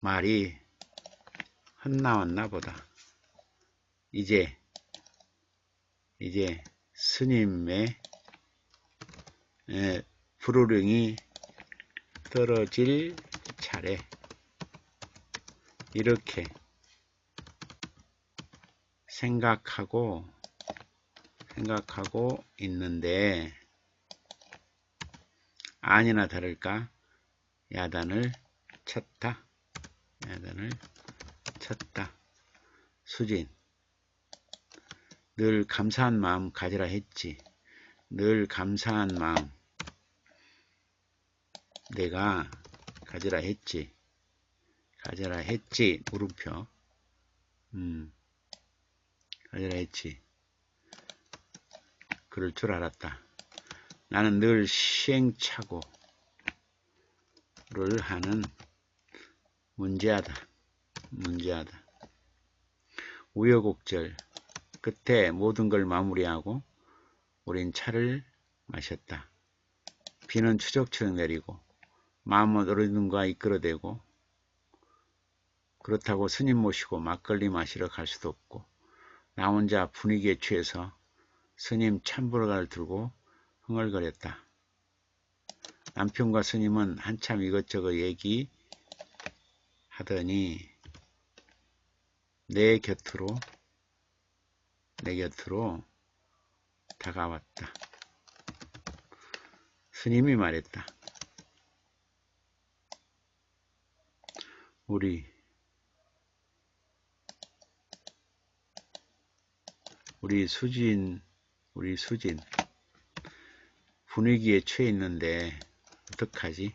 말이 헛나왔나 보다. 이제 스님의 불호령이 떨어질 차례. 이렇게 생각하고 있는데 아니나 다를까 야단을 쳤다. 수진, 늘 감사한 마음 가지라 했지. 늘 감사한 마음 내가 가지라 했지. 물음표. 가지라 했지. 그럴 줄 알았다. 나는 늘 시행착오를 하는 문제하다. 우여곡절 끝에 모든 걸 마무리하고 우린 차를 마셨다. 비는 추적추적 내리고 마음은 어른과 이끌어대고, 그렇다고 스님 모시고 막걸리 마시러 갈 수도 없고, 나 혼자 분위기에 취해서 스님 참불가를 들고 흥얼거렸다. 남편과 스님은 한참 이것저것 얘기하더니 내 곁으로 다가왔다. 스님이 말했다. 우리 수진 분위기에 취해 있는데 어떡하지?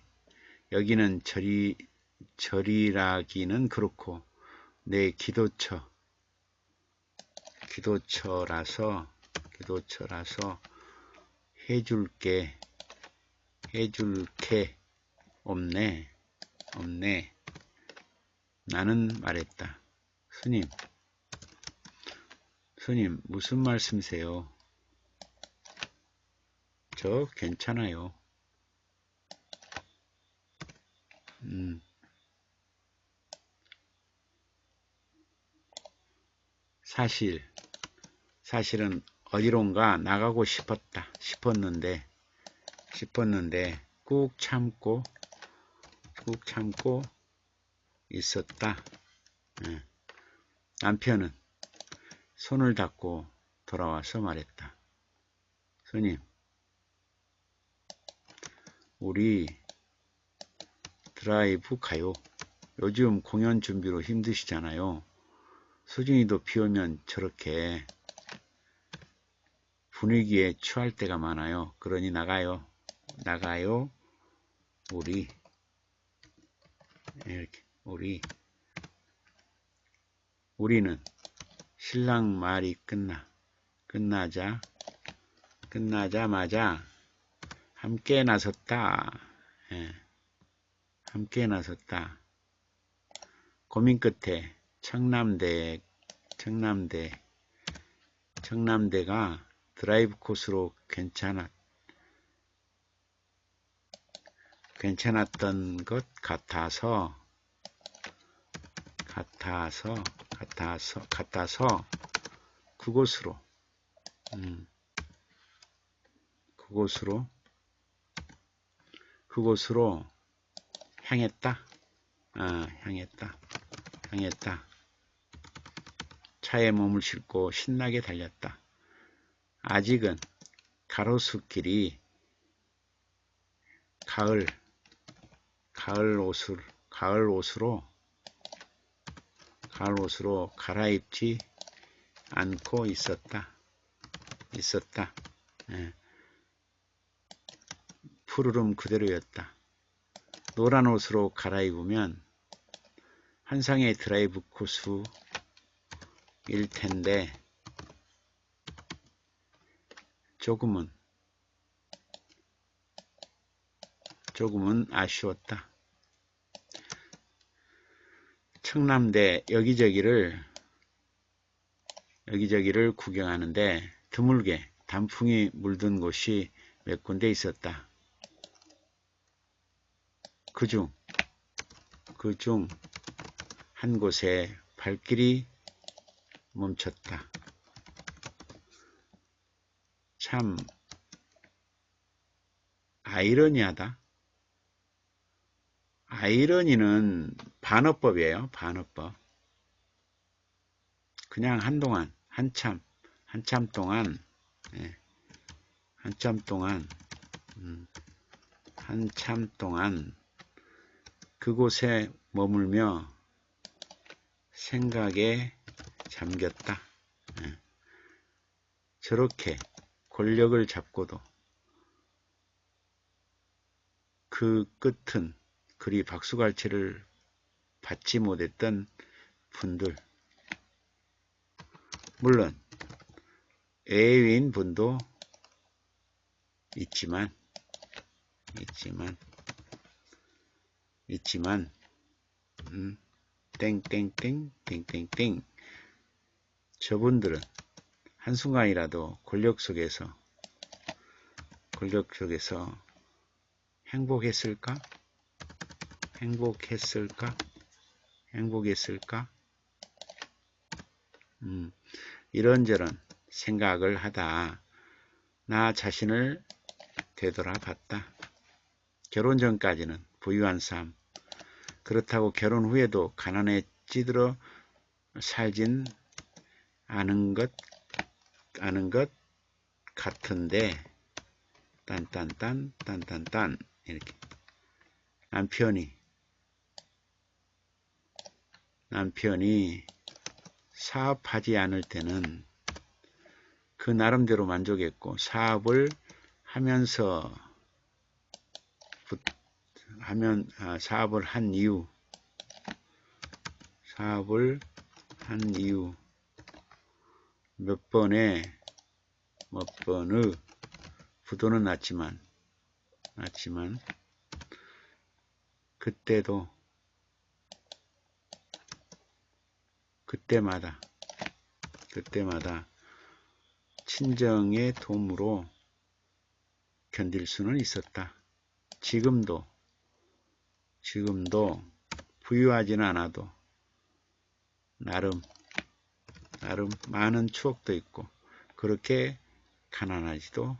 여기는 절이라기는 그렇고 내 기도처라서 해줄 게 없네. 나는 말했다. 스님 무슨 말씀이세요? 저 괜찮아요. 사실은 어디론가 나가고 싶었는데 꾹 참고 있었다. 남편은 손을 닫고 돌아와서 말했다. 스님, 우리 드라이브 가요. 요즘 공연 준비로 힘드시잖아요. 수진이도 비 오면 저렇게 분위기에 취할 때가 많아요. 그러니 나가요. 우리는 신랑 말이 끝나자마자 함께 나섰다. 고민 끝에 청남대가 드라이브 코스로 괜찮았던 것 같아서 그곳으로 향했다. 차에 몸을 싣고 신나게 달렸다. 아직은 가로수길이 가을 옷으로 갈아입지 않고 있었다. 푸르름 그대로였다. 노란 옷으로 갈아입으면 환상의 드라이브 코스일 텐데 조금은 아쉬웠다. 청남대 여기저기를 구경하는데 드물게 단풍이 물든 곳이 몇 군데 있었다. 그중 한 곳에 발길이 멈췄다. 참 아이러니하다. 아이러니는 반어법이에요. 반어법. 그냥 한동안 한참 동안 한참 동안 그곳에 머물며 생각에 잠겼다. 저렇게 권력을 잡고도 그 끝은 그리 박수갈채를 받지 못했던 분들, 물론 애인 분도 있지만 땡땡땡 저분들은 한순간이라도 권력 속에서 행복했을까? 이런저런 생각을 하다 나 자신을 되돌아봤다. 결혼 전까지는 부유한 삶, 그렇다고 결혼 후에도 가난에 찌들어 살진 않은 것 같은데 딴딴딴 이렇게 남편이 사업하지 않을 때는 그 나름대로 만족했고, 사업을 한 이후 몇 번의 부도는 났지만 그때마다 친정의 도움으로 견딜 수는 있었다. 지금도 부유하지는 않아도 나름 많은 추억도 있고 그렇게 가난하지도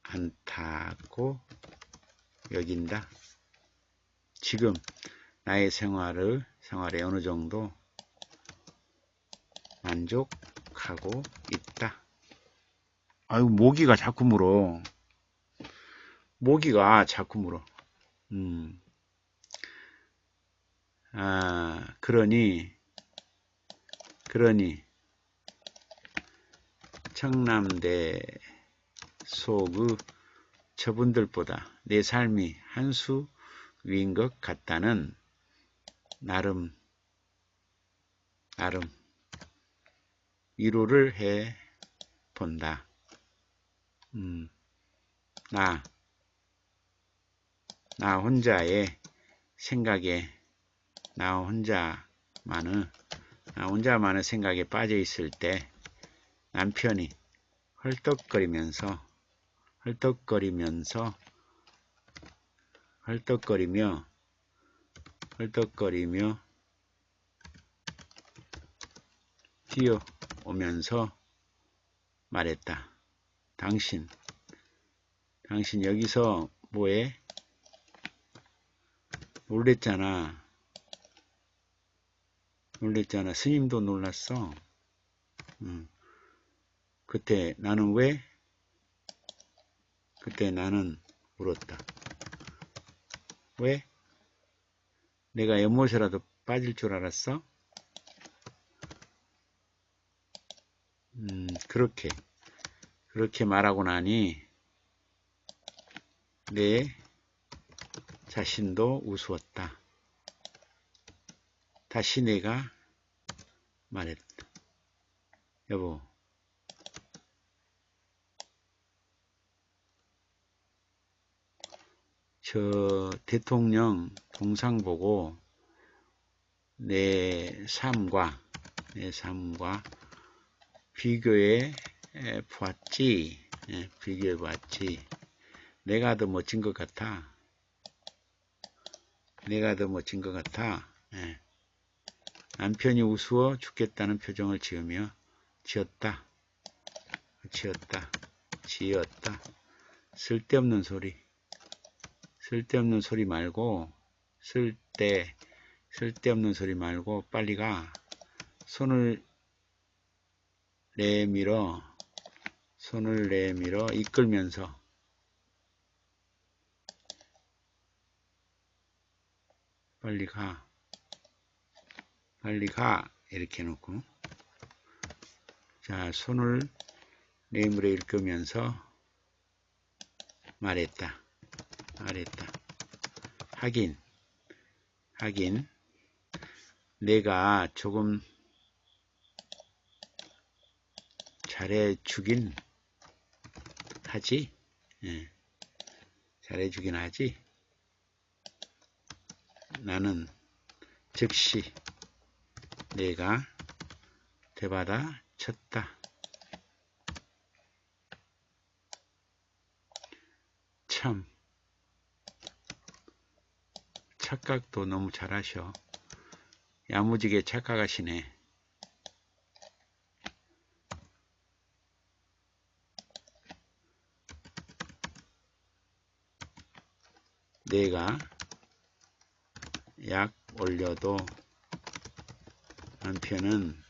않다고 여긴다. 지금 나의 생활에 어느 정도 만족하고 있다. 아유, 모기가 자꾸 물어. 그러니 청남대 속의 저분들보다 내 삶이 한 수 위인 것 같다는 나름 위로를 해 본다. 나 혼자의 생각에 나 혼자만의 생각에 빠져 있을 때 남편이 헐떡거리며 뛰어오면서 말했다. 당신 여기서 뭐해? 놀랬잖아. 스님도 놀랐어. 그때 나는 물었다. 왜? 내가 연못이라도 빠질 줄 알았어? 그렇게 말하고 나니 내 자신도 우스웠다. 다시 내가 말했다. 여보, 저 대통령 동상 보고 내 삶과 비교해 보았지. 내가 더 멋진 것 같아. 내가 더 멋진 것 같아. 예. 남편이 우스워 죽겠다는 표정을 지으며 지었다. 쓸데없는 소리 말고 쓸데없는 소리 말고 빨리 가. 손을 내밀어 이끌면서 빨리 가 이렇게 해놓고, 자, 손을 내밀어 이끌면서 말했다. 하긴 내가 조금 잘해주긴 하지. 예, 잘해주긴 하지. 나는 즉시 내가 되받아 쳤다. 참, 착각도 너무 잘하셔. 야무지게 착각하시네. 내가 약 올려도 남편은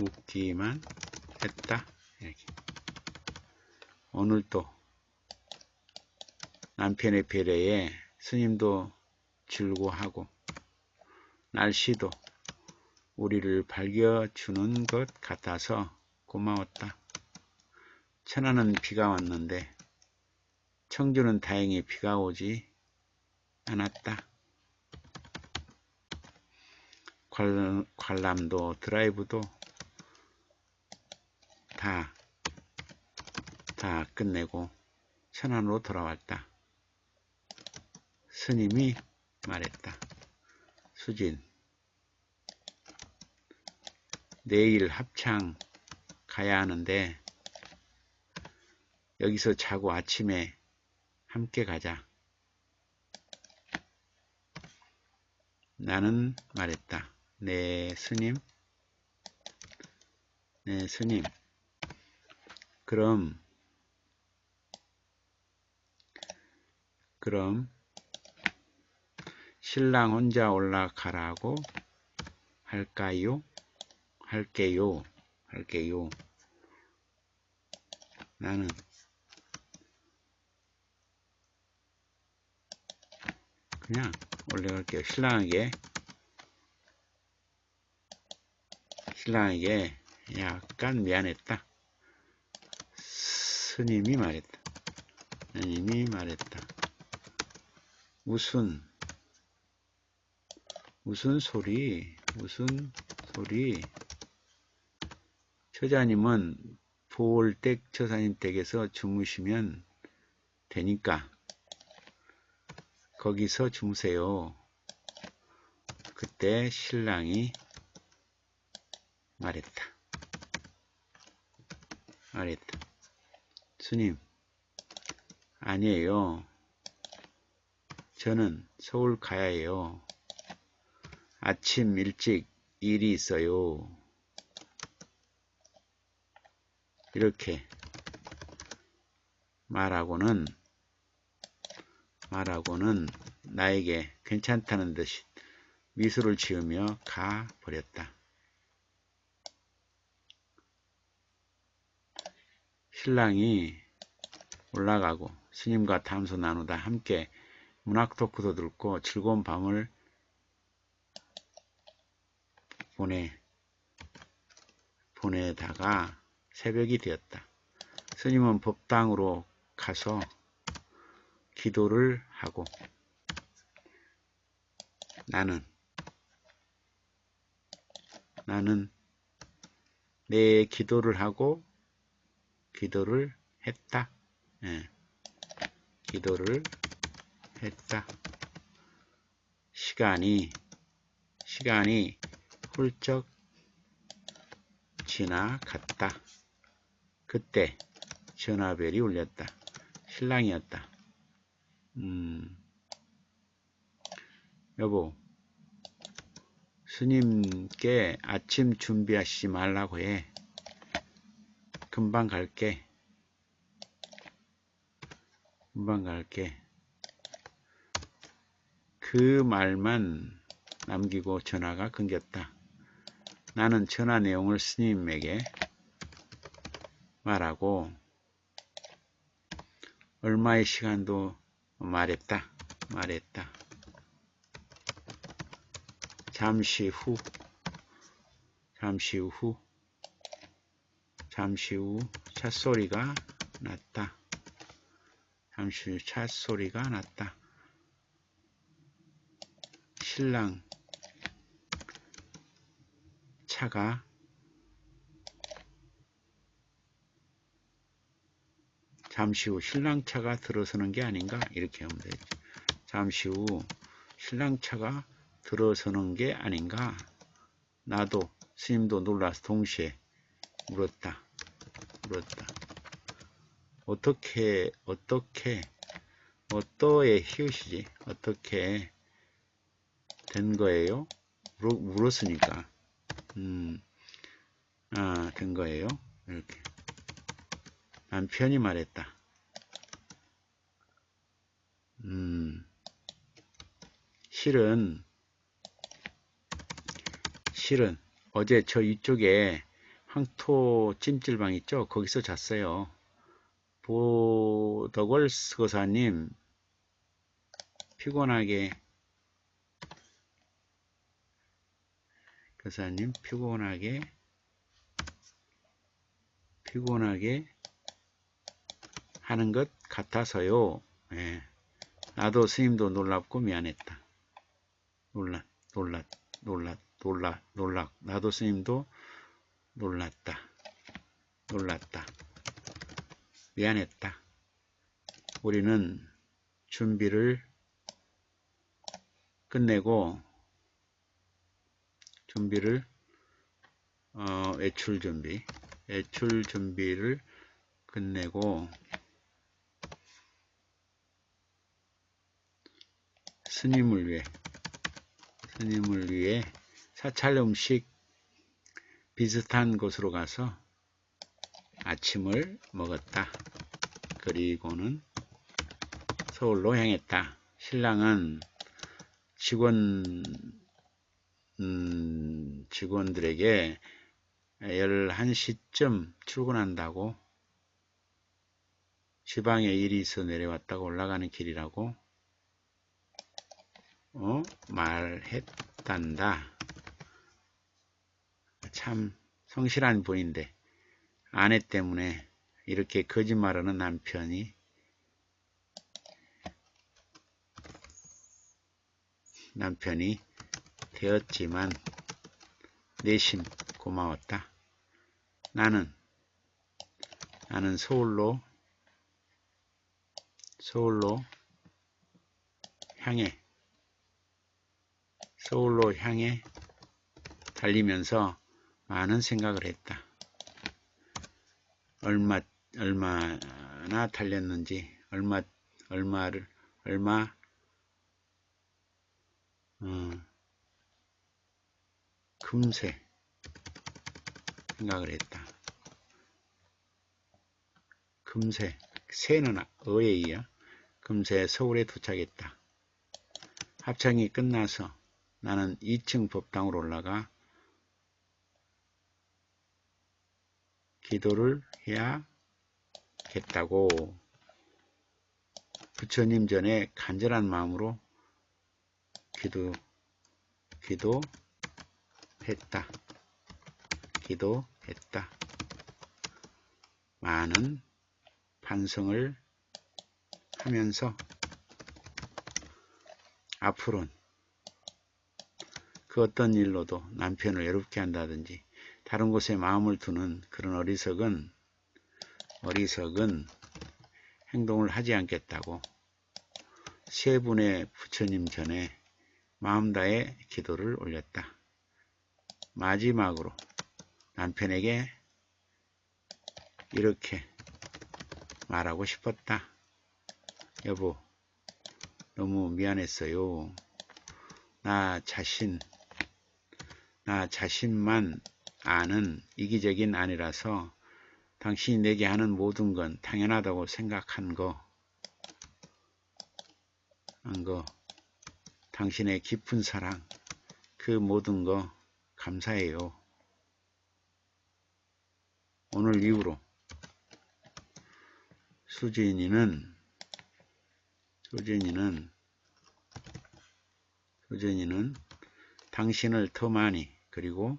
웃기만 했다. 이렇게. 오늘도 남편의 배려에 스님도 즐거워하고 날씨도 우리를 밝혀주는 것 같아서 고마웠다. 천안은 비가 왔는데 청주는 다행히 비가 오지 않았다. 관람도 드라이브도 다 끝내고 천안으로 돌아왔다. 스님이 말했다. 수진, 내일 합창 가야 하는데 여기서 자고 아침에 함께 가자. 나는 말했다. 네, 스님. 그럼 신랑 혼자 올라가라고 할게요. 나는 그냥 올라갈게요. 신랑에게 약간 미안했다. 스님이 말했다. 무슨 소리? 처자님은 보올댁 처사님 댁에서 주무시면 되니까 거기서 주무세요. 그때 신랑이 말했다. 스님, 아니에요. 저는 서울 가야 해요. 아침 일찍 일이 있어요. 이렇게 말하고는 나에게 괜찮다는 듯이 미소를 지으며 가버렸다. 신랑이 올라가고 스님과 담소 나누다 함께 문학 토크도 듣고 즐거운 밤을 보내다가 새벽이 되었다. 스님은 법당으로 가서 기도를 하고 나는 내 기도를 하고 기도를 했다. 기도를 했다. 시간이 훌쩍 지나갔다. 그때 전화벨이 울렸다. 신랑이었다. 여보, 스님께 아침 준비하시지 말라고 해. 금방 갈게. 금방 갈게. 그 말만 남기고 전화가 끊겼다. 나는 전화 내용을 스님에게 말하고 얼마의 시간도 말했다. 잠시 후 찻소리가 났다. 잠시 후 찻소리가 났다. 신랑 차가 잠시 후 신랑 차가 들어서는 게 아닌가? 이렇게 하면 되지. 잠시 후 신랑 차가 들어서는 게 아닌가? 나도 스님도 놀라서 동시에 물었다. 어떻게 어떠의 히읗이지? 어떻게 된 거예요? 물었으니까 된 거예요. 이렇게 남편이 말했다. 실은 어제 저 이쪽에 황토 찜질방 있죠? 거기서 잤어요. 보덕월 거사님 피곤하게 하는 것 같아서요. 예. 나도 스님도 놀랍고 미안했다. 나도 스님도 놀랐다. 미안했다. 우리는 준비를 끝내고 외출 준비를 끝내고 스님을 위해 사찰 음식 비슷한 곳으로 가서 아침을 먹었다. 그리고는 서울로 향했다. 신랑은 직원들에게 11시쯤 출근한다고, 지방에 일이 있어 내려왔다고, 올라가는 길이라고 말했단다. 참 성실한 분인데 아내 때문에 이렇게 거짓말하는 남편이 되었지만 내심 고마웠다. 나는 서울로 향해 달리면서 많은 생각을 했다. 얼마나 달렸는지, 금세 생각을 했다. 새는 어에 이어 금세 서울에 도착했다. 합창이 끝나서 나는 2층 법당으로 올라가 기도를 해야겠다고 부처님 전에 간절한 마음으로 기도했다. 많은 반성을 하면서 앞으로는 그 어떤 일로도 남편을 외롭게 한다든지 다른 곳에 마음을 두는 그런 어리석은 행동을 하지 않겠다고 세 분의 부처님 전에 마음 다해 기도를 올렸다. 마지막으로 남편에게 이렇게 말하고 싶었다. 여보, 너무 미안했어요. 나 자신만 아는 이기적인 아니라서 당신이 내게 하는 모든 건 당연하다고 생각한 거, 당신의 깊은 사랑, 그 모든 거 감사해요. 오늘 이후로 수진이는 당신을 더 많이 그리고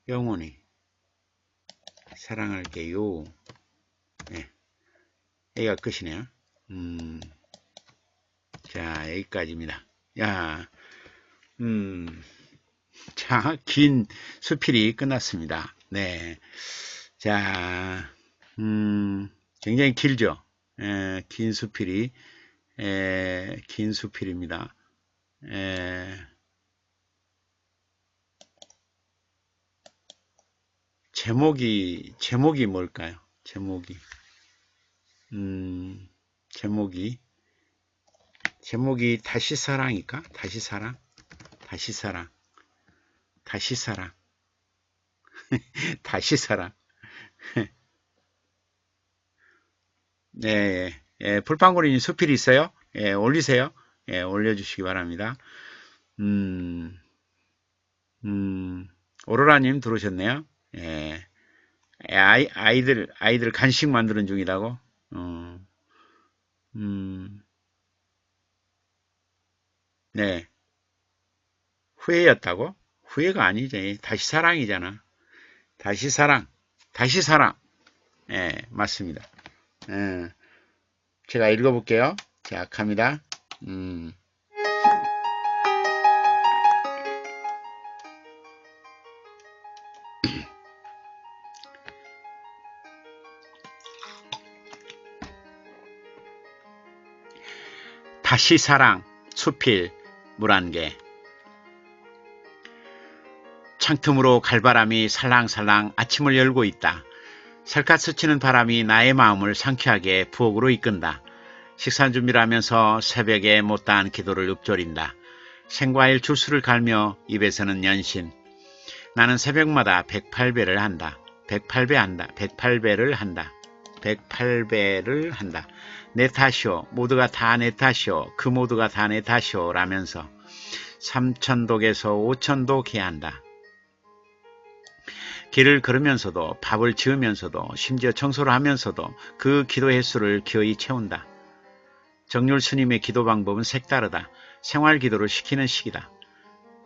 영원히 사랑할게요. 네, 여기가 끝이네요. 자, 여기까지입니다. 야, 자, 긴 수필이 끝났습니다. 네, 자, 굉장히 길죠. 긴 수필입니다. 제목이 뭘까요? 제목이 다시 사랑일까? 다시 사랑. 다시 사랑. 네, 풀빵구리님 수필이 있어요? 올리세요. 올려주시기 바랍니다. 오로라님 들어오셨네요. 아이들 간식 만드는 중이라고? 네. 후회였다고? 후회가 아니지. 다시 사랑이잖아. 다시 사랑. 맞습니다. 제가 읽어볼게요. 자, 갑니다. 다시 사랑, 수필, 물안개. 창틈으로 갈바람이 살랑살랑 아침을 열고 있다. 살갗 스치는 바람이 나의 마음을 상쾌하게 부엌으로 이끈다. 식사 준비를 하면서 새벽에 못다한 기도를 읊조린다. 생과일 주스를 갈며 입에서는 연신. 나는 새벽마다 108배를 한다. 108배를 한다. 내 탓이오. 모두가 다 내 탓이오. 그 모두가 다 내 탓이오. 라면서 3000독에서 5000독 해한다. 길을 걸으면서도 밥을 지으면서도 심지어 청소를 하면서도 그 기도 횟수를 기어이 채운다. 정률 스님의 기도 방법은 색다르다. 생활 기도를 시키는 식이다.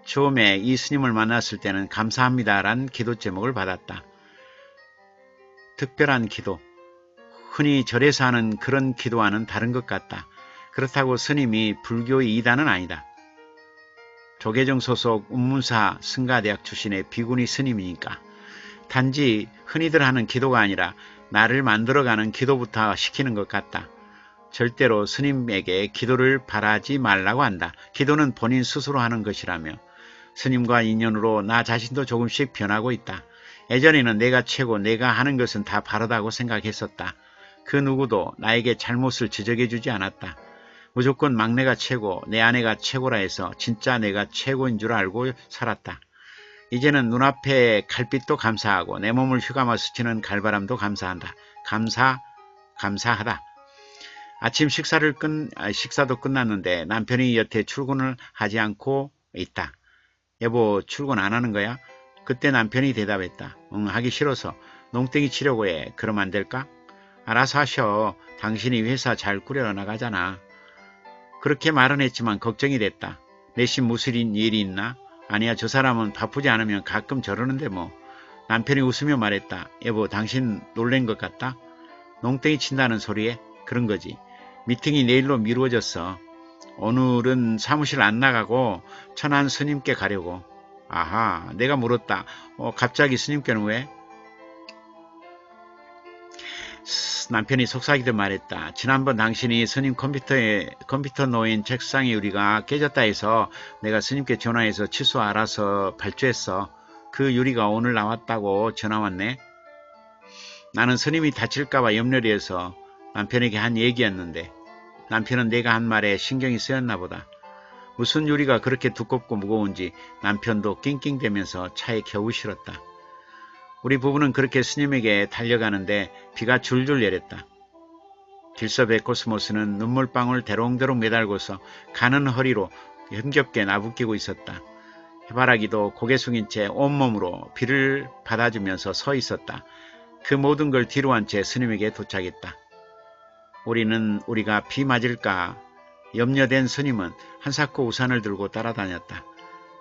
처음에 이 스님을 만났을 때는 감사합니다란 기도 제목을 받았다. 특별한 기도, 흔히 절에서 하는 그런 기도와는 다른 것 같다. 그렇다고 스님이 불교의 이단은 아니다. 조계종 소속 운문사 승가대학 출신의 비구니 스님이니까 단지 흔히들 하는 기도가 아니라 나를 만들어가는 기도부터 시키는 것 같다. 절대로 스님에게 기도를 바라지 말라고 한다. 기도는 본인 스스로 하는 것이라며 스님과 인연으로 나 자신도 조금씩 변하고 있다. 예전에는 내가 최고, 내가 하는 것은 다 바르다고 생각했었다. 그 누구도 나에게 잘못을 지적해주지 않았다. 무조건 막내가 최고, 내 아내가 최고라 해서 진짜 내가 최고인 줄 알고 살았다. 이제는 눈앞에 갈빛도 감사하고 내 몸을 휘감아 스치는 갈바람도 감사한다. 감사하다. 아침 식사도 끝났는데 남편이 여태 출근을 하지 않고 있다. 여보, 출근 안 하는 거야? 그때 남편이 대답했다. 응, 하기 싫어서. 농땡이 치려고 해. 그럼 안 될까? 알아서 하셔. 당신이 회사 잘 꾸려나가잖아. 그렇게 말은 했지만 걱정이 됐다. 내심 무슨 일이 있나? 아니야, 저 사람은 바쁘지 않으면 가끔 저러는데 뭐. 남편이 웃으며 말했다. 여보, 당신 놀란 것 같다? 농땡이 친다는 소리에? 그런 거지. 미팅이 내일로 미루어졌어. 오늘은 사무실 안 나가고 천안 스님께 가려고. 아하, 내가 물었다. 갑자기 스님께는 왜? 남편이 속삭이듯 말했다. 지난번 당신이 스님 컴퓨터 놓인 책상의 유리가 깨졌다 해서 내가 스님께 전화해서 취소 알아서 발주했어. 그 유리가 오늘 나왔다고 전화 왔네. 나는 스님이 다칠까봐 염려를 해서 남편에게 한 얘기였는데 남편은 내가 한 말에 신경이 쓰였나 보다. 무슨 유리가 그렇게 두껍고 무거운지 남편도 낑낑대면서 차에 겨우 실었다. 우리 부부는 그렇게 스님에게 달려가는데 비가 줄줄 내렸다. 길섭의 코스모스는 눈물방울 대롱대롱 매달고서 가는 허리로 힘겹게 나부끼고 있었다. 해바라기도 고개 숙인 채 온몸으로 비를 받아주면서 서 있었다. 그 모든 걸 뒤로 한 채 스님에게 도착했다. 우리가 비 맞을까 염려된 스님은 한사코 우산을 들고 따라다녔다.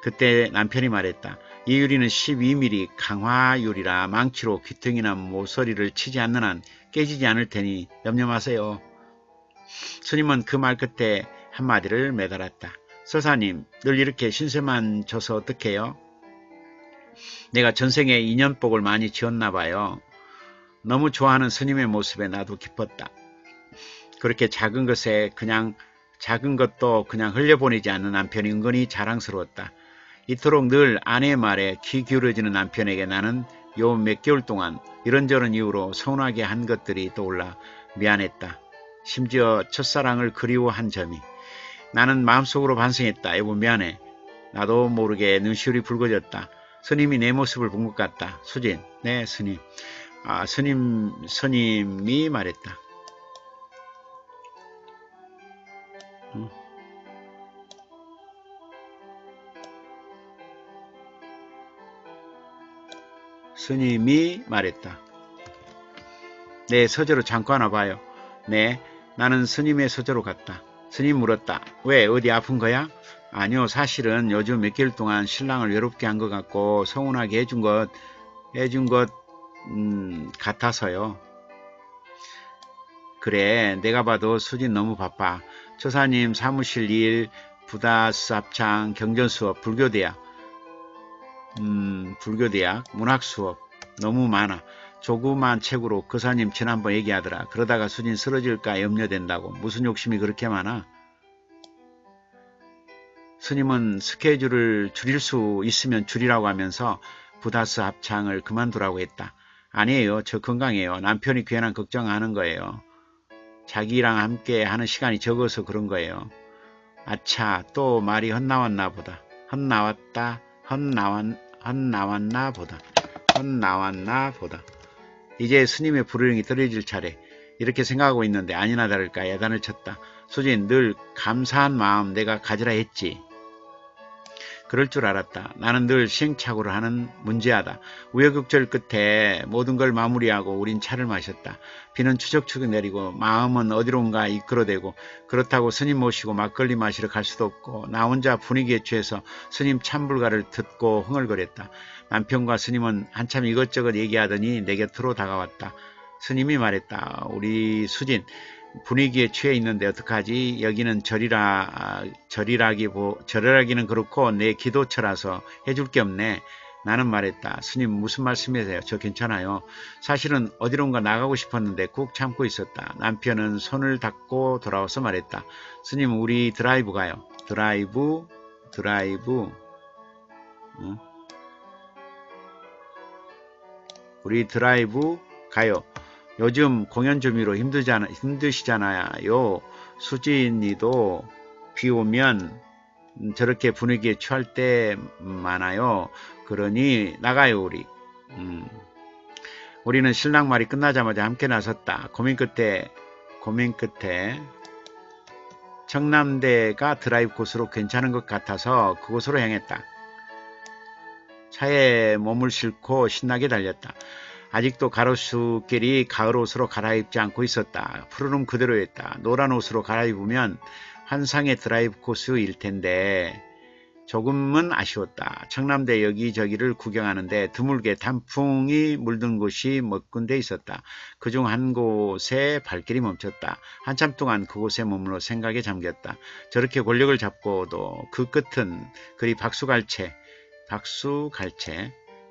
그때 남편이 말했다. 이 유리는 12mm 강화유리라 망치로 귀퉁이나 모서리를 치지 않는 한 깨지지 않을 테니 염려 마세요. 스님은 그 말 끝에 한마디를 매달았다. 서사님, 늘 이렇게 신세만 져서 어떡해요? 내가 전생에 인연복을 많이 지었나 봐요. 너무 좋아하는 스님의 모습에 나도 기뻤다. 그렇게 작은 것도 그냥 흘려보내지 않는 남편이 은근히 자랑스러웠다. 이토록 늘 아내의 말에 귀 기울여지는 남편에게 나는 요 몇 개월 동안 이런저런 이유로 서운하게 한 것들이 떠올라 미안했다. 심지어 첫사랑을 그리워한 점이. 나는 마음속으로 반성했다. 여보 미안해. 나도 모르게 눈시울이 붉어졌다. 스님이 내 모습을 본 것 같다. 수진, 네 스님. 스님이 말했다. 스님이 말했다. 내 서재로 잠깐 와봐요. 네, 나는 스님의 서재로 갔다. 스님 물었다. 왜, 어디 아픈 거야? 아니요, 사실은 요즘 몇 개월 동안 신랑을 외롭게 한 것 같고 서운하게 해준 것 같아서요. 그래, 내가 봐도 수진 너무 바빠. 처사님 사무실 일, 부다스 합창, 경전수업, 불교대학, 문학수업 너무 많아. 조그만 책으로 거사님 지난번 얘기하더라. 그러다가 수진 쓰러질까 염려된다고. 무슨 욕심이 그렇게 많아? 스님은 스케줄을 줄일 수 있으면 줄이라고 하면서 부다스 합창을 그만두라고 했다. 아니에요. 저 건강해요. 남편이 괜한 걱정하는 거예요. 자기랑 함께 하는 시간이 적어서 그런 거예요. 아차, 또 말이 헛나왔나 보다. 헛나왔나 보다. 이제 스님의 불효령이 떨어질 차례. 이렇게 생각하고 있는데 아니나 다를까 야단을 쳤다. 수진, 늘 감사한 마음 내가 가지라 했지. 그럴 줄 알았다. 나는 늘 시행착오를 하는 문제하다. 우여곡절 끝에 모든 걸 마무리하고 우린 차를 마셨다. 비는 추적추적 내리고 마음은 어디론가 이끌어대고 그렇다고 스님 모시고 막걸리 마시러 갈 수도 없고 나 혼자 분위기에 취해서 스님 참불가를 듣고 흥얼거렸다. 남편과 스님은 한참 이것저것 얘기하더니 내 곁으로 다가왔다. 스님이 말했다. 우리 수진 분위기에 취해 있는데 어떡하지? 여기는 절이라기는 그렇고 내 기도처라서 해줄 게 없네. 나는 말했다. 스님 무슨 말씀이세요? 저 괜찮아요. 사실은 어디론가 나가고 싶었는데 꾹 참고 있었다. 남편은 손을 닦고 돌아와서 말했다. 스님 우리 드라이브 가요. 드라이브 우리 드라이브 가요. 요즘 공연 준비로 힘드시잖아요. 수진이도 비 오면 저렇게 분위기에 취할 때 많아요. 그러니 나가요 우리. 우리는 신랑 말이 끝나자마자 함께 나섰다. 고민 끝에 청남대가 드라이브 코스로 괜찮은 것 같아서 그곳으로 향했다. 차에 몸을 싣고 신나게 달렸다. 아직도 가로수길이 가을 옷으로 갈아입지 않고 있었다. 푸르름 그대로였다. 노란 옷으로 갈아입으면 환상의 드라이브 코스일 텐데 조금은 아쉬웠다. 청남대 여기저기를 구경하는데 드물게 단풍이 물든 곳이 몇 군데 있었다. 그중 한 곳에 발길이 멈췄다. 한참 동안 그곳에 머물러 생각에 잠겼다. 저렇게 권력을 잡고도 그 끝은 그리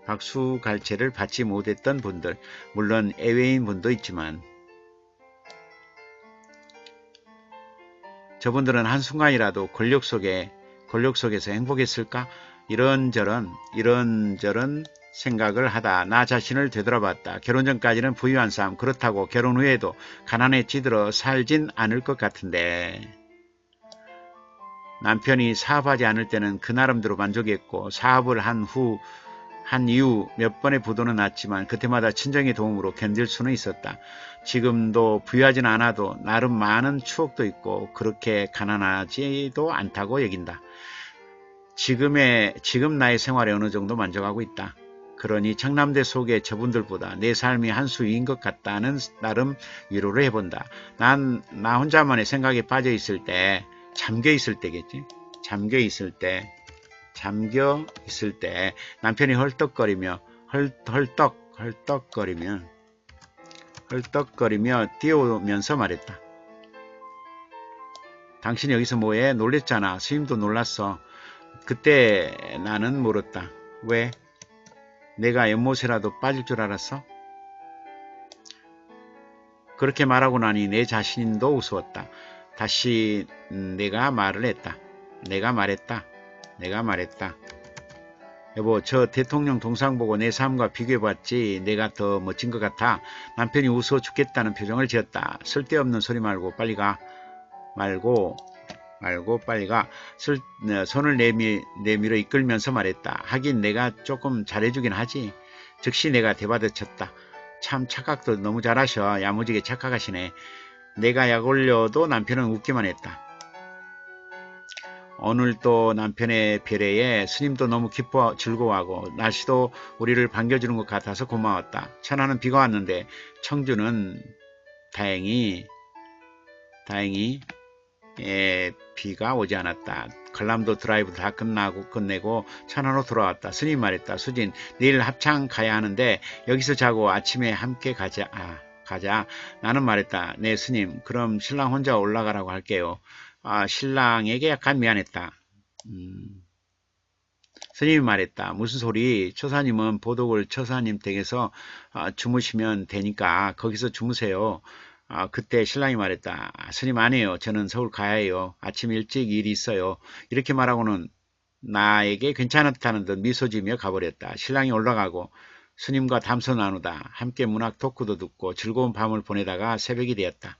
박수갈채를 받지 못했던 분들, 물론 애외인 분도 있지만 저분들은 한순간이라도 권력 속에서 행복했을까? 이런저런 생각을 하다 나 자신을 되돌아봤다. 결혼 전까지는 부유한 삶, 그렇다고 결혼 후에도 가난에 찌들어 살진 않을 것 같은데 남편이 사업하지 않을 때는 그 나름대로 만족했고 사업을 한 이후 몇 번의 부도는 났지만 그때마다 친정의 도움으로 견딜 수는 있었다. 지금도 부유하진 않아도 나름 많은 추억도 있고 그렇게 가난하지도 않다고 여긴다. 지금 나의 생활에 어느 정도 만족하고 있다. 그러니 청남대 속의 저분들보다 내 삶이 한 수 위인 것 같다는 나름 위로를 해본다. 나 혼자만의 생각에 빠져 있을 때, 잠겨 있을 때겠지? 잠겨 있을 때 남편이 헐떡거리며 뛰어오면서 말했다. 당신 여기서 뭐해? 놀랬잖아. 스님도 놀랐어. 그때 나는 물었다. 왜? 내가 연못이라도 빠질 줄 알았어? 그렇게 말하고 나니 내 자신도 우스웠다. 다시 내가 말했다. 여보, 저 대통령 동상 보고 내 삶과 비교해봤지 내가 더 멋진 것 같아. 남편이 웃어 죽겠다는 표정을 지었다. 쓸데없는 소리 말고 빨리 가. 손을 내밀어 이끌면서 말했다. 하긴 내가 조금 잘해주긴 하지. 즉시 내가 대받아쳤다. 참 착각도 너무 잘하셔. 야무지게 착각하시네. 내가 약 올려도 남편은 웃기만 했다. 오늘 또 남편의 배려에 스님도 너무 즐거워하고 날씨도 우리를 반겨주는 것 같아서 고마웠다. 천안은 비가 왔는데 청주는 다행히 비가 오지 않았다. 관람도 드라이브 다 끝내고 천안으로 돌아왔다. 스님 말했다. 수진, 내일 합창 가야 하는데 여기서 자고 아침에 함께 가자. 나는 말했다. 네 스님, 그럼 신랑 혼자 올라가라고 할게요. 신랑에게 약간 미안했다. 스님이 말했다. 무슨 소리? 처사님은 보독을 처사님 댁에서 주무시면 되니까 거기서 주무세요. 그때 신랑이 말했다. 스님 아니에요. 저는 서울 가야 해요. 아침 일찍 일이 있어요. 이렇게 말하고는 나에게 괜찮다는 듯 미소 지으며 가버렸다. 신랑이 올라가고 스님과 담소 나누다 함께 문학 토크도 듣고 즐거운 밤을 보내다가 새벽이 되었다.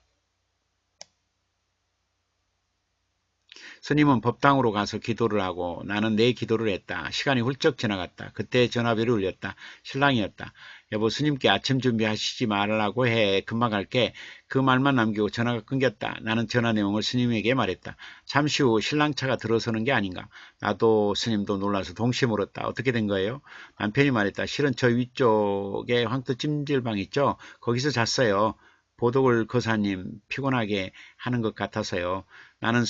스님은 법당으로 가서 기도를 하고 나는 내 기도를 했다. 시간이 훌쩍 지나갔다. 그때 전화벨이 울렸다. 신랑이었다. 여보, 스님께 아침 준비하시지 말라고 해. 금방 갈게. 그 말만 남기고 전화가 끊겼다. 나는 전화 내용을 스님에게 말했다. 잠시 후 신랑 차가 들어서는 게 아닌가. 나도 스님도 놀라서 동시에 물었다. 어떻게 된 거예요? 남편이 말했다. 실은 저 위쪽에 황토 찜질방 있죠? 거기서 잤어요. 보독을 거사님 피곤하게 하는 것 같아서요. 나도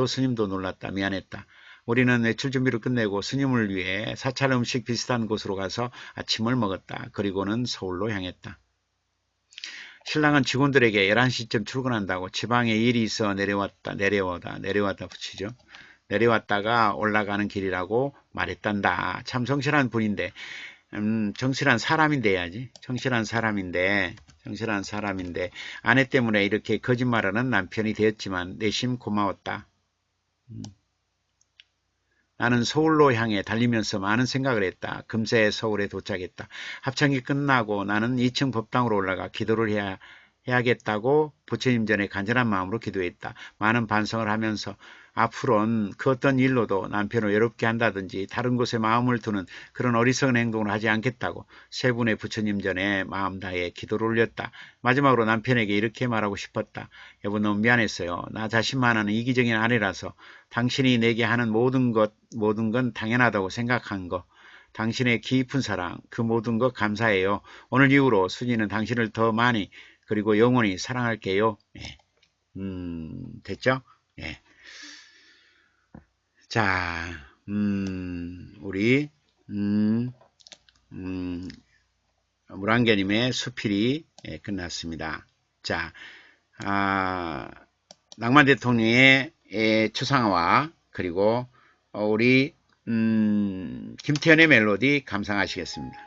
스님도 놀랐다. 미안했다. 우리는 외출 준비를 끝내고 스님을 위해 사찰 음식 비슷한 곳으로 가서 아침을 먹었다. 그리고는 서울로 향했다. 신랑은 직원들에게 11시쯤 출근한다고 지방에 일이 있어 내려왔다 붙이죠. 내려왔다가 올라가는 길이라고 말했단다. 참 성실한 분인데, 정실한 사람인데 해야지. 정실한 사람인데 아내 때문에 이렇게 거짓말하는 남편이 되었지만 내심 고마웠다. 나는 서울로 향해 달리면서 많은 생각을 했다. 금세 서울에 도착했다. 합창이 끝나고 나는 2층 법당으로 올라가 기도를 해야겠다고 부처님 전에 간절한 마음으로 기도했다. 많은 반성을 하면서 앞으로는 그 어떤 일로도 남편을 외롭게 한다든지 다른 곳에 마음을 두는 그런 어리석은 행동을 하지 않겠다고 세 분의 부처님 전에 마음 다해 기도를 올렸다. 마지막으로 남편에게 이렇게 말하고 싶었다. 여보, 너무 미안했어요. 나 자신만 하는 이기적인 아내라서 당신이 내게 하는 모든 건 당연하다고 생각한 거. 당신의 깊은 사랑, 그 모든 것 감사해요. 오늘 이후로 수지는 당신을 더 많이 그리고 영원히 사랑할게요. 네. 됐죠? 네. 자, 우리 물안개님의 수필이 끝났습니다. 자, 낭만 대통령의 추상화 그리고 우리 김태현의 멜로디 감상하시겠습니다.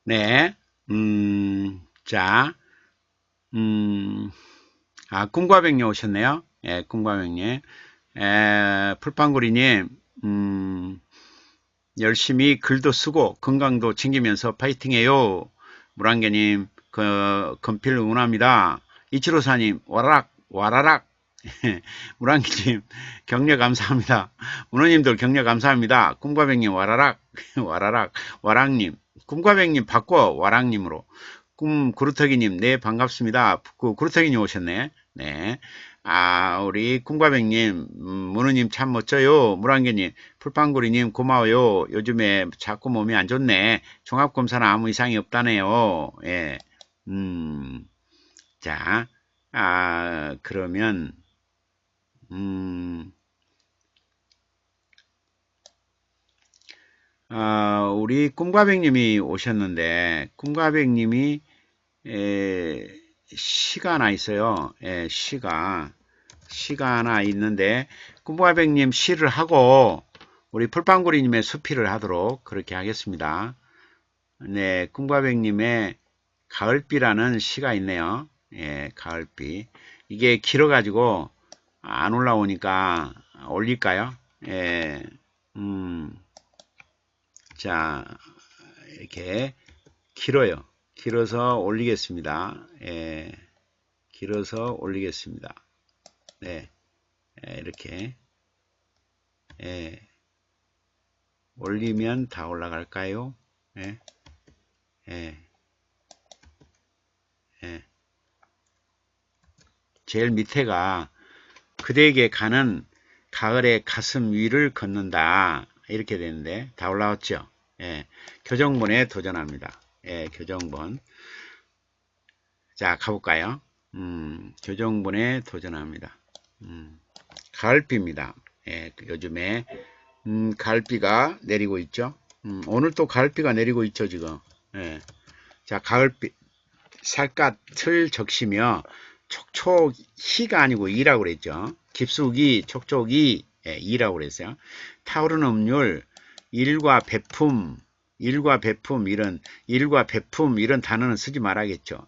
네. 자, 꿈과백님 오셨네요. 예, 꿈과백님. 풀빵구리님, 열심히 글도 쓰고 건강도 챙기면서 파이팅해요. 물안개님, 건필 응원합니다. 이치로사님, 와라락, 와라락. 물안개님, 격려 감사합니다. 문호님들 격려 감사합니다. 꿈과백님, 와라락, 와라락, 와랑님, 꿈과백님 바꿔, 와랑님으로. 구루터기님, 네, 반갑습니다. 구루터기님 오셨네. 네. 우리 꿈과백님, 문우님 참 멋져요. 물안개님, 풀빵구리님 고마워요. 요즘에 자꾸 몸이 안 좋네. 종합검사는 아무 이상이 없다네요. 예. 자, 그러면, 우리 꿈과백님이 오셨는데, 꿈과백님이, 시가 하나 있어요. 예, 시가 하나 있는데, 꿈과백님 시를 하고, 우리 풀빵구리님의 수필을 하도록 그렇게 하겠습니다. 네, 꿈과백님의 가을비라는 시가 있네요. 예, 가을비. 이게 길어가지고 안 올라오니까 올릴까요? 예, 자, 이렇게 길어요. 길어서 올리겠습니다. 예, 길어서 올리겠습니다. 네, 이렇게 올리면 다 올라갈까요? 예, 예, 예. 제일 밑에가 그대에게 가는 가을의 가슴 위를 걷는다 이렇게 되는데 다 올라왔죠. 예, 교정본에 도전합니다. 예, 교정본. 자, 가볼까요? 교정본에 도전합니다. 가을비입니다. 예, 요즘에 가을비가 내리고 있죠. 오늘 또 가을비가 내리고 있죠, 지금. 예. 자, 가을비 살갗을 적시며 촉촉히가 아니고 이라고 그랬죠. 깊숙이 촉촉이 이라고 그랬어요. 타오르는 음률 일과 배품 일과 배품 이런 단어는 쓰지 말아야겠죠.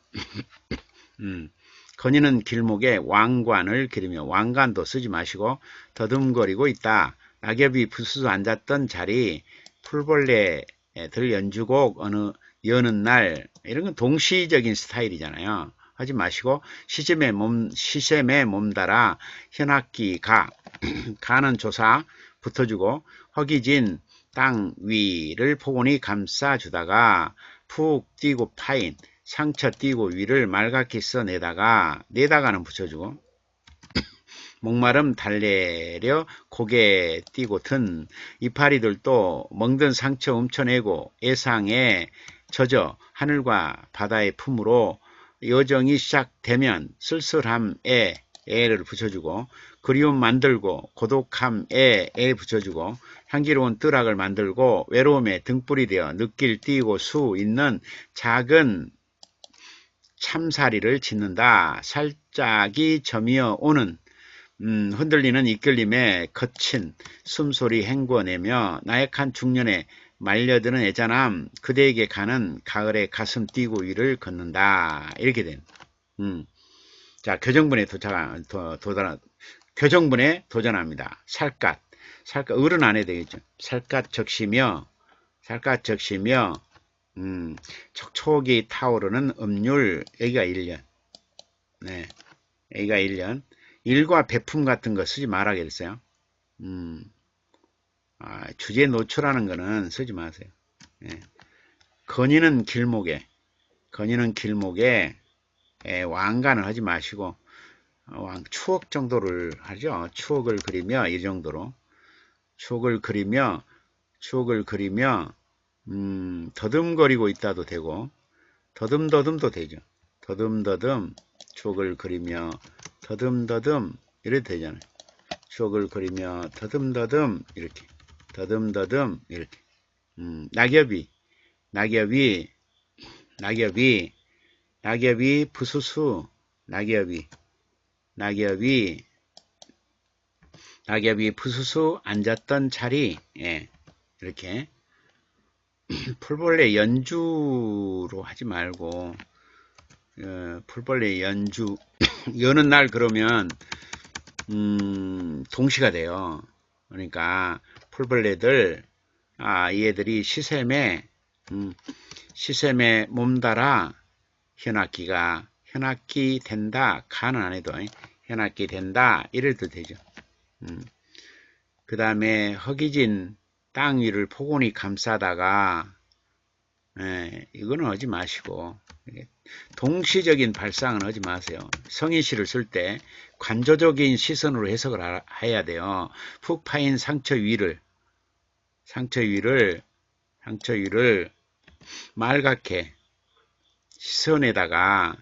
거니는 길목에 왕관을 기르며 왕관도 쓰지 마시고 더듬거리고 있다. 낙엽이 부스스 앉았던 자리 풀벌레들 연주곡 어느 여는 날 이런 건 동시적인 스타일이잖아요. 하지 마시고 시샘에 몸달아 현악기 가는 조사 붙어주고 허기진 땅 위를 포근히 감싸주다가 푹 뛰고 파인 상처 띄고 위를 말갛게 내다가는 붙여주고 목마름 달래려 고개 띄고 든 이파리들도 멍든 상처 움쳐내고 애상에 젖어 하늘과 바다의 품으로 여정이 시작되면 쓸쓸함에 애를 붙여주고 그리움 만들고 고독함에 애 붙여주고 향기로운 뜨락을 만들고 외로움에 등불이 되어 늦길 띄고 수 있는 작은 참사리를 짓는다. 살짝이 점이어 오는 흔들리는 이끌림에 거친 숨소리 헹궈내며 나약한 중년에 말려드는 애잔함 그대에게 가는 가을의 가슴 뛰고 위를 걷는다. 이렇게 된. 자, 교정본에 도전합니다. 살갗 어른 안 해도 되겠죠. 살갗 적시며 촉촉이 타오르는 음률 여기가 1년. 네, 여기가 1년. 일과 배품 같은 거 쓰지 말아 그랬어요. 주제 노출하는 거는 쓰지 마세요. 예. 거니는 길목에 왕관을 하지 마시고 추억 정도를 하죠. 추억을 그리며 이 정도로 추억을 그리며 더듬거리고 있다도 되고 더듬더듬도 되죠. 더듬더듬 추억을 그리며 더듬더듬 이래도 되잖아요. 추억을 그리며 더듬더듬 이렇게 더듬더듬 이렇게 낙엽이 부수수 낙엽이 부수수 앉았던 자리 이렇게 풀벌레 연주로 하지 말고 풀벌레 연주 여는 날 그러면 동시가 돼요. 그러니까 풀벌레들 얘들이 시샘에 몸달아 현악기 된다. 가는 안 해도 현악기 된다. 이래도 되죠. 그 다음에 허기진 땅 위를 포근히 감싸다가 이거는 하지 마시고 동시적인 발상은 하지 마세요. 성인시를 쓸 때 관조적인 시선으로 해석을 해야 돼요. 푹 파인 상처 위를 말갛게 시선에다가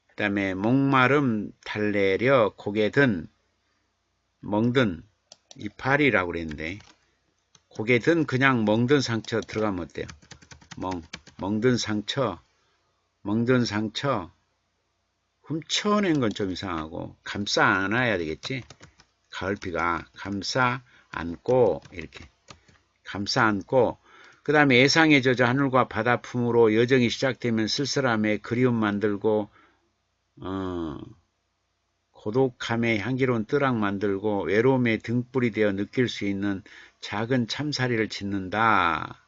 그 다음에 목마름 달래려 고개 든 멍든 이파리라고 그랬는데 고개 든 그냥 멍든 상처 들어가면 어때요? 멍든 상처 훔쳐낸 건 좀 이상하고 감싸 안아야 되겠지. 가을비가 감싸 안고 이렇게 감싸 안고 그 다음에 예상의 저저 하늘과 바다 품으로 여정이 시작되면 쓸쓸함에 그리움 만들고 고독함에 향기로운 뜨락 만들고 외로움의 등불이 되어 느낄 수 있는 작은 참사리를 짓는다.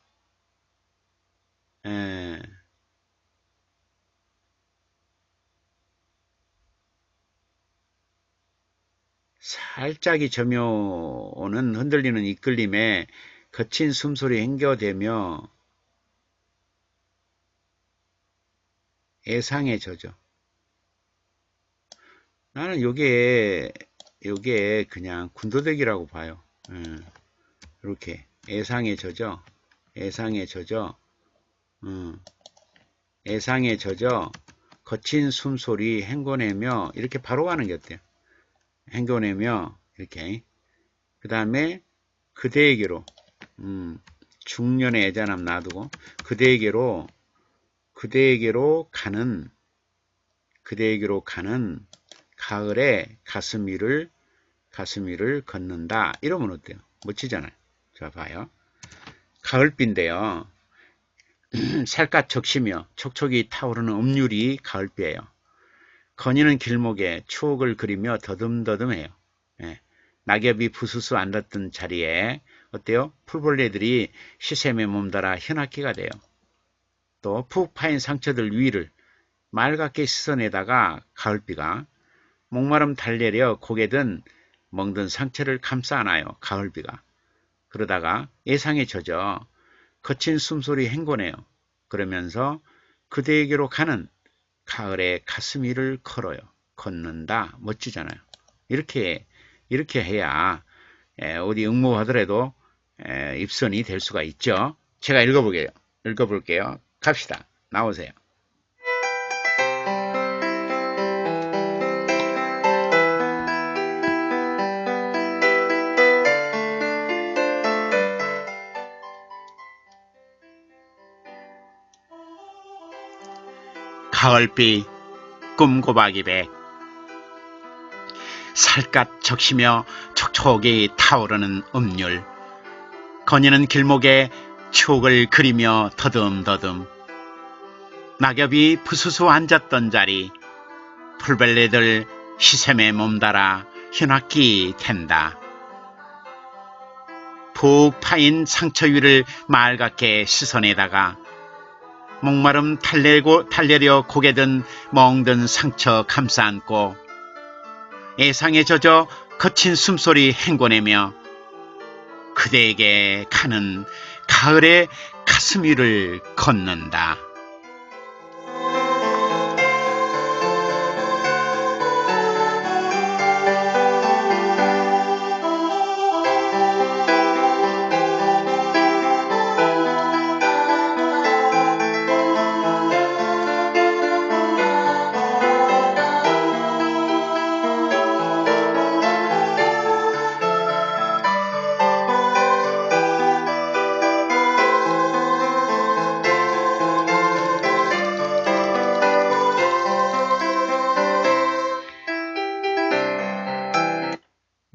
살짝이 점여오는 흔들리는 이끌림에 거친 숨소리 행겨대며 애상의 저저. 나는 요게 그냥 군더더기라고 봐요. 이렇게 애상의 저저, 거친 숨소리 행궈내며 이렇게 바로 가는 게 어때요? 행겨내며 이렇게 그 다음에 그대에게로 중년의 애잔함 놔두고 그대에게로 가는 가을에 가슴 위를 걷는다. 이러면 어때요? 멋지잖아요. 자 봐요. 가을비인데요. 살갗 적시며 촉촉이 타오르는 음률이 가을비예요. 거니는 길목에 추억을 그리며 더듬더듬해요. 낙엽이 부스스 앉았던 자리에 어때요? 풀벌레들이 시샘에 몸달아 현악기가 돼요. 또 푹 파인 상처들 위를 맑게 씻어내다가 가을비가 목마름 달래려 고개 든 멍든 상처를 감싸 안아요. 가을비가. 그러다가 예상에 젖어 거친 숨소리 행궈내요. 그러면서 그대에게로 가는 가을의 가슴 위를 걸어요. 걷는다. 멋지잖아요. 이렇게 해야 어디 응모하더라도 입선이 될 수가 있죠. 제가 읽어볼게요. 갑시다. 나오세요. 가을비 꿈고박이백 살갗 적시며 촉촉이 타오르는 음률 거니는 길목에 추억을 그리며 더듬더듬 낙엽이 부스스 앉았던 자리 풀벌레들 시샘에 몸달아 현악기 된다. 푹 파인 상처 위를 맑게 씻어내다가 목마름 달래려 고개 든 멍든 상처 감싸 안고 애상에 젖어 거친 숨소리 행궈내며 그대에게 가는 가을의 가슴 위를 걷는다.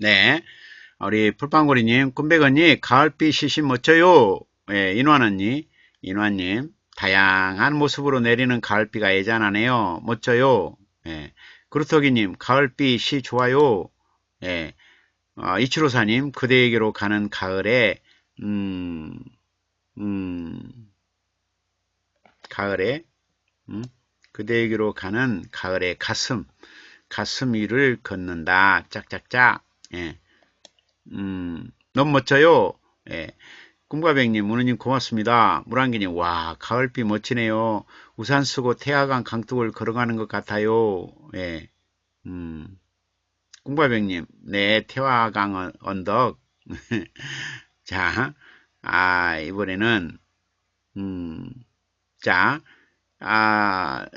네, 우리 풀빵구리님, 꿈백 언니, 가을비 시신 멋져요. 예, 인환님, 다양한 모습으로 내리는 가을비가 애잔하네요. 멋져요. 예, 그루터기님, 가을비 시 좋아요. 예, 이치로사님, 그대에게로 가는 가을에, 가을에, 그대에게로 가는 가을의 가슴 위를 걷는다. 짝짝짝. 예. 너무 멋져요. 예. 꿈과백님, 문우님 고맙습니다. 물안개님, 와, 가을비 멋지네요. 우산 쓰고 태화강 강둑을 걸어가는 것 같아요. 예. 꿈과백님, 네, 태화강 언덕. 자, 이번에는, 자,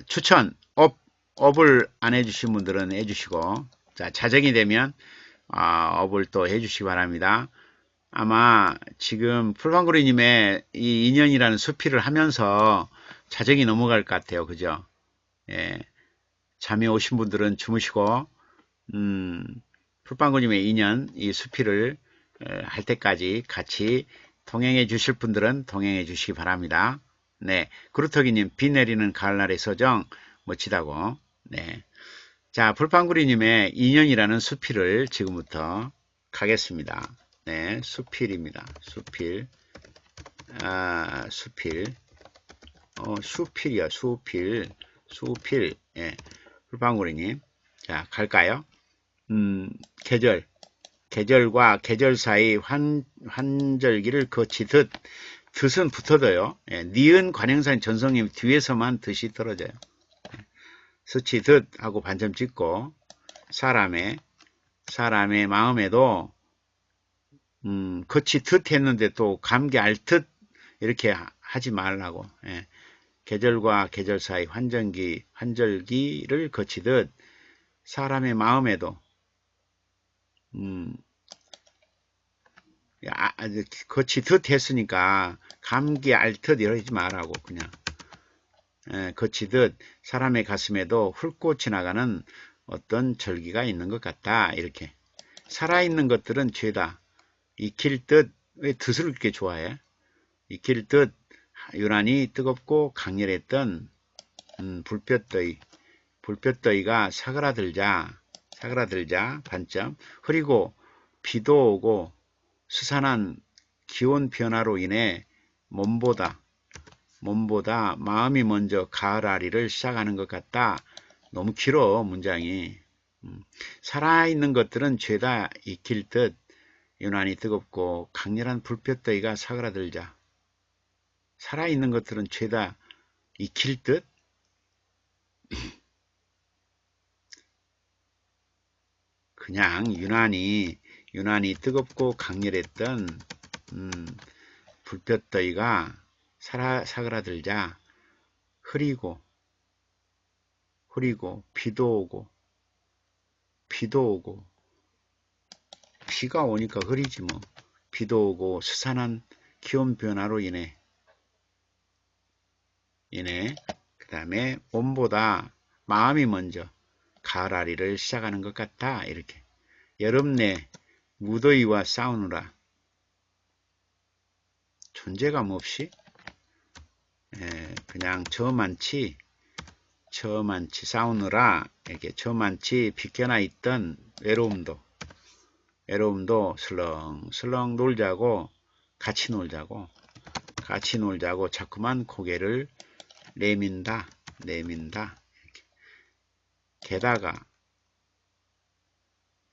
추천, 업을 안 해주신 분들은 해주시고, 자, 자정이 되면, 업을 또 해주시기 바랍니다. 아마 지금 풀방구리님의 이 인연이라는 수필을 하면서 자정이 넘어갈 것 같아요. 그죠? 예. 잠이 오신 분들은 주무시고, 풀방구님의 인연, 이 수필을 할 때까지 같이 동행해 주실 분들은 동행해 주시기 바랍니다. 네. 그루터기님, 비 내리는 가을날의 서정, 멋지다고. 네. 자, 풀빵구리님의 인연이라는 수필을 지금부터 가겠습니다. 네, 수필입니다. 수필. 수필이야, 수필. 예, 풀빵구리님. 자, 갈까요? 계절과 계절 사이 환절기를 거치듯, 듯은 붙어져요. 예, 니은 관행사인 전성님 뒤에서만 듯이 떨어져요. 스치듯 하고 반점 찍고, 사람의 마음에도 거치듯 했는데 또 감기알 듯 이렇게 하지 말라고. 예. 계절과 계절 사이 환절기를 거치듯 사람의 마음에도 거치듯 했으니까 감기알 듯 이러지 말라고 그냥. 거치듯 사람의 가슴에도 훑고 지나가는 어떤 절기가 있는 것 같다. 이렇게. 살아있는 것들은 죄다. 익힐 듯, 왜 듯을 이렇게 좋아해? 익힐 듯 유난히 뜨겁고 강렬했던 불볕더위가 사그라들자 반점. 흐리고 비도 오고 스산한 기온 변화로 인해 몸보다 마음이 먼저 가을아리를 시작하는 것 같다. 너무 길어 문장이. 살아있는 것들은 죄다 익힐 듯 유난히 뜨겁고 강렬한 불볕더위가 사그라들자. 살아있는 것들은 죄다 익힐 듯 그냥 유난히 뜨겁고 강렬했던 불볕더위가 사그라들자. 흐리고 비도 오고 비가 오니까 흐리지 뭐. 비도 오고 스산한 기온 변화로 인해 그 다음에 몸보다 마음이 먼저 가을아리를 시작하는 것 같다. 이렇게. 여름 내 무더위와 싸우느라 존재감 없이 그냥 저만치 싸우느라 이렇게 저만치 비껴나 있던 외로움도 슬렁슬렁 같이 놀자고 자꾸만 고개를 내민다. 이렇게. 게다가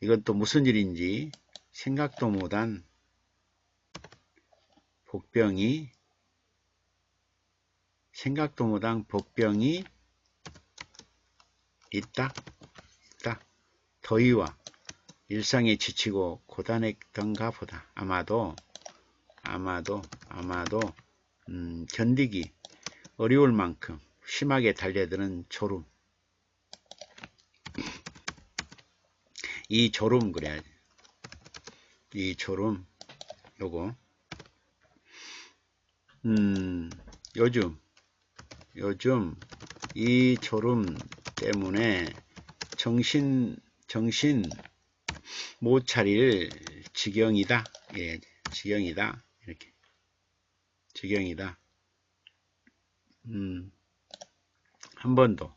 이건 또 무슨 일인지 생각도 못한 복병이 있다. 더위와 일상에 지치고 고단했던가 보다. 아마도 견디기 어려울 만큼 심하게 달려드는 졸음. 이 졸음 그래야지. 이 졸음 요거 요즘 이 졸음 때문에 정신 못 차릴 지경이다. 예, 지경이다. 이렇게. 지경이다. 한 번도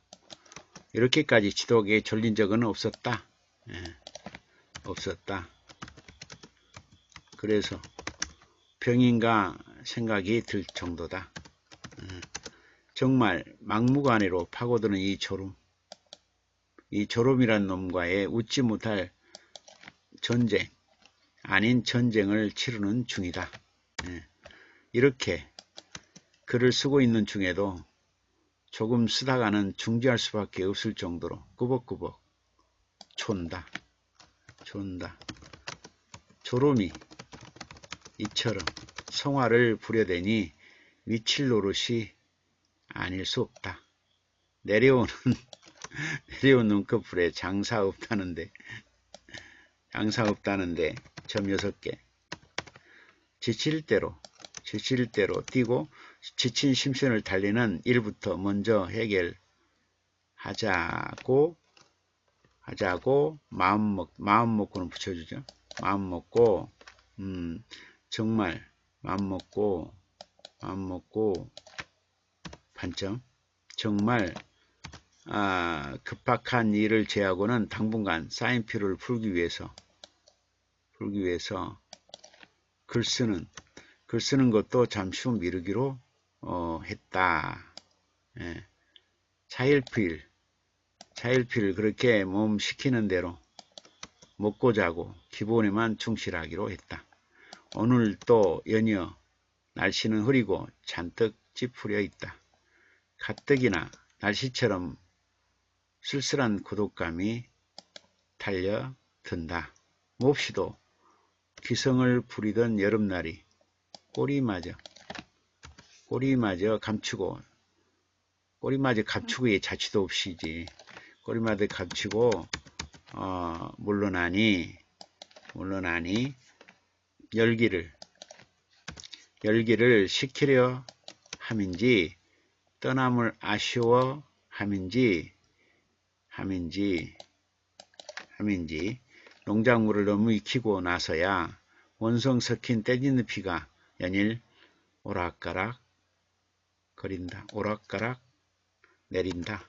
이렇게까지 지독에 졸린 적은 없었다. 예, 없었다. 그래서 병인가 생각이 들 정도다. 정말 막무가내로 파고드는 이 졸음. 이 졸음이란 놈과의 웃지 못할 전쟁, 아닌 전쟁을 치르는 중이다. 예, 이렇게 글을 쓰고 있는 중에도 조금 쓰다가는 중지할 수밖에 없을 정도로 꾸벅꾸벅 촌다. 촌다. 졸음이 이처럼 성화를 부려대니 미칠 노릇이 아닐 수 없다. 내려오는 눈꺼풀에 장사 없다는데 점 6개. 지칠 대로 뛰고 지친 심신을 달리는 일부터 먼저 해결하자고 마음 먹고는 붙여주죠. 마음 먹고 정말 마음 먹고 반점. 정말 급박한 일을 제하고는 당분간 쌓인 피로를 풀기 위해서 글 쓰는 것도 잠시 후 미루기로 했다. 예. 차일피일 그렇게 몸 시키는 대로 먹고 자고 기본에만 충실하기로 했다. 오늘 또 연이어 날씨는 흐리고 잔뜩 찌푸려 있다. 가뜩이나 날씨처럼 쓸쓸한 고독감이 달려든다. 몹시도 기성을 부리던 여름날이 꼬리마저 감추고 의 자취도 없이지. 꼬리마저 감추고 물러나니 열기를 식히려 함인지 떠남을 아쉬워 함인지 농작물을 너무 익히고 나서야 원성 섞인 떼지는 피가 연일 오락가락 거린다. 오락가락 내린다.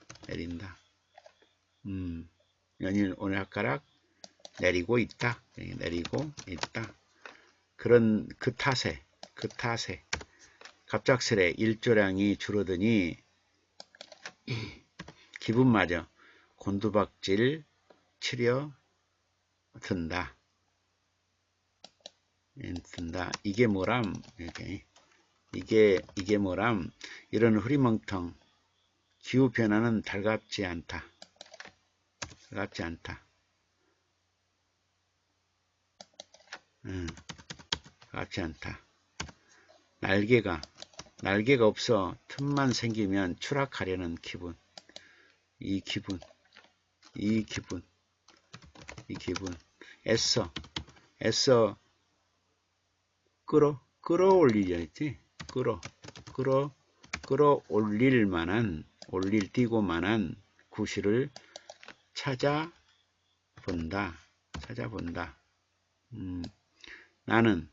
연일 오락가락 내리고 있다. 그런 그 탓에 갑작스레 일조량이 줄어드니 기분마저 곤두박질 치려 든다. 이게 뭐람? 이게 뭐람? 이런 흐리멍텅 기후 변화는 달갑지 않다. 날개가 없어 틈만 생기면 추락하려는 기분. 이 기분. 애써 끌어올리려지. 끌어올릴 띄고 만한 구실을 찾아본다. 나는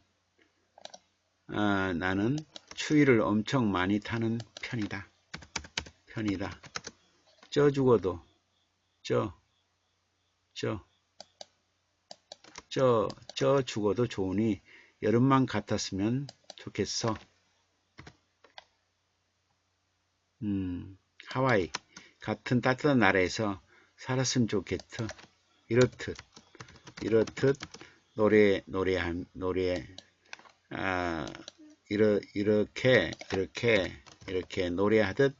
추위를 엄청 많이 타는 편이다. 죽어도 죽어도 좋으니 여름만 같았으면 좋겠어. 하와이 같은 따뜻한 나라에서 살았으면 좋겠어. 이렇듯 이렇게 노래하듯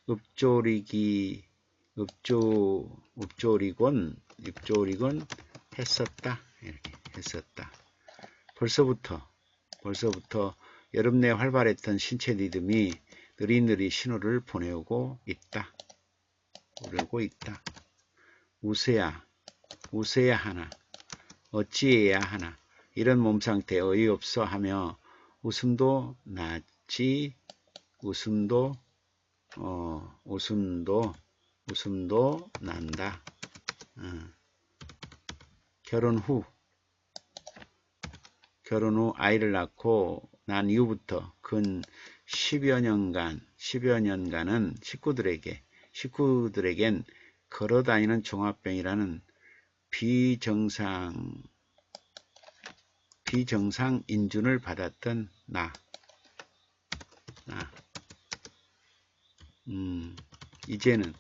읍조리곤 했었다. 벌써부터 여름 내 활발했던 신체 리듬이 느리느리 신호를 보내고 있다. 웃어야 하나, 어찌해야 하나, 이런 몸 상태 어이없어 하며 웃음도 나지, 웃음도 난다. 결혼 후 아이를 낳고 난 이후부터 근 10여 년간은 식구들에겐 걸어다니는 종합병이라는 비정상 인준을 받았던 나. 이제는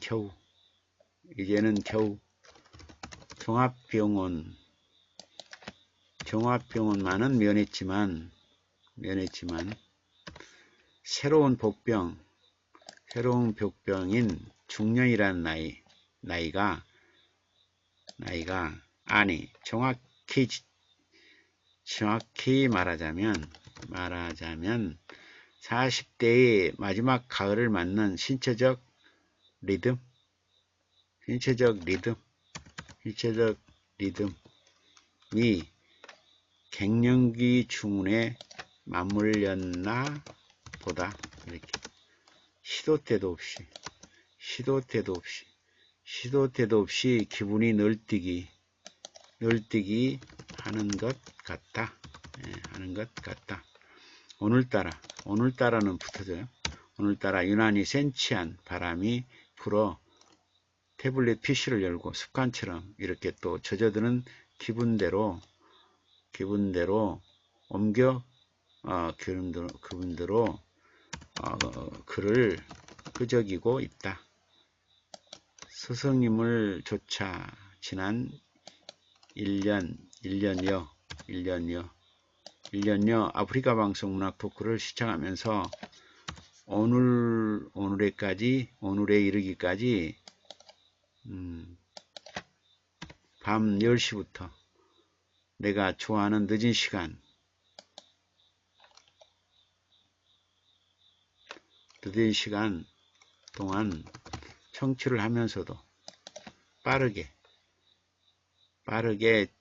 겨우 종합병원만은 면했지만 새로운 복병인 중년이라는 나이가 아니 정확히 말하자면 40대의 마지막 가을을 맞는 신체적 리듬이 갱년기 중운에 맞물렸나 보다. 이렇게 시도 때도 없이 기분이 널뛰기 하는 것 같다. 오늘따라는 붙어져요. 오늘따라 유난히 센치한 바람이 불어 태블릿 PC를 열고 습관처럼 이렇게 또 젖어드는 기분대로 글을 끄적이고 있다. 스승님을 조차 지난 1년여 아프리카 방송 문학 토크를 시청하면서 오늘에 이르기까지 밤 10시부터 내가 좋아하는 늦은 시간 동안 청취를 하면서도 빠르게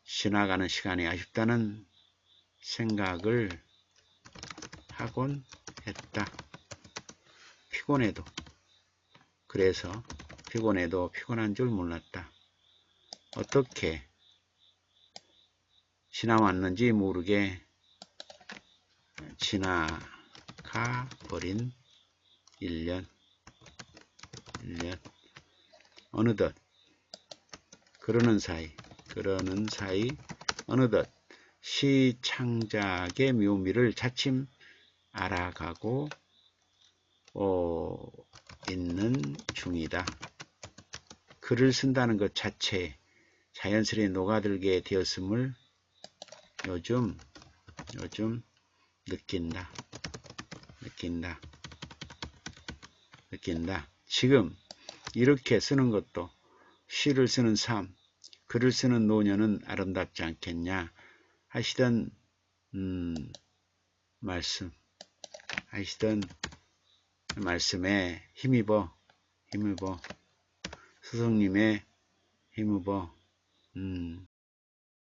지나가는 시간이 아쉽다는 생각을 하곤 했다. 피곤해도 피곤한 줄 몰랐다. 어떻게 지나왔는지 모르게 지나가 버린 1년. 어느덧 그러는 사이 어느덧 시창작의 묘미를 차츰 알아가고 있는 중이다. 글을 쓴다는 것 자체에 자연스레 녹아들게 되었음을 요즘 느낀다. 지금 이렇게 쓰는 것도 시를 쓰는 삶, 글을 쓰는 노년은 아름답지 않겠냐 하시던 말씀에 힘입어 스승님의 힘입어